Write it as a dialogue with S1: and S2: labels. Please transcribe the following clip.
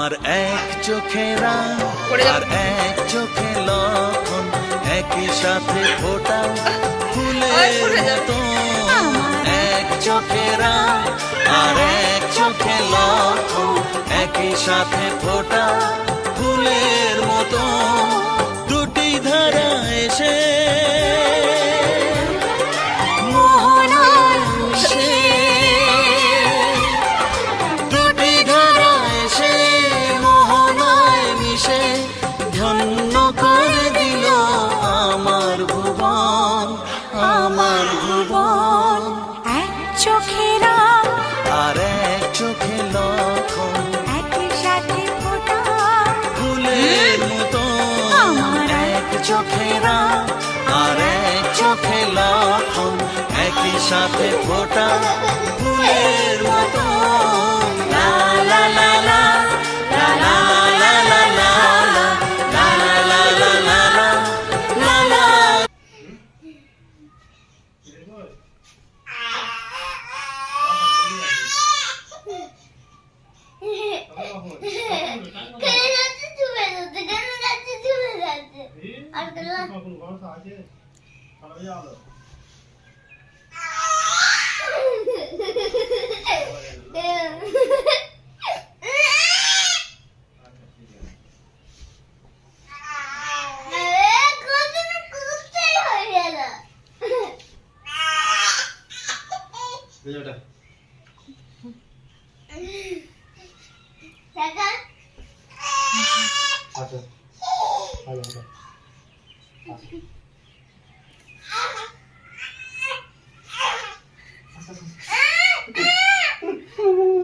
S1: আমার এক চোখে রাগ আর এক চোখে লক্ষণ, একই সাথে ফোটা ফুলের মতো। এক চোখে রাগ আর এক চোখে লক্ষণ, একই সাথে ফোটা ফুলের মতো। দুটি ধারা এসে ধন্য করে দিল আমার ভুবন, আমার ভুবন।
S2: এক চোখে রাগ
S1: আর এক চোখে লক্ষণ,
S2: একই সাথে ফোটা
S1: ফুলের মতো। এক চোখে রাগ আর এক চোখে লক্ষণ, একই সাথে ফোটা ফুলের মতো। লা লা লা লা লা লা লা লা লা
S3: আচ্ছা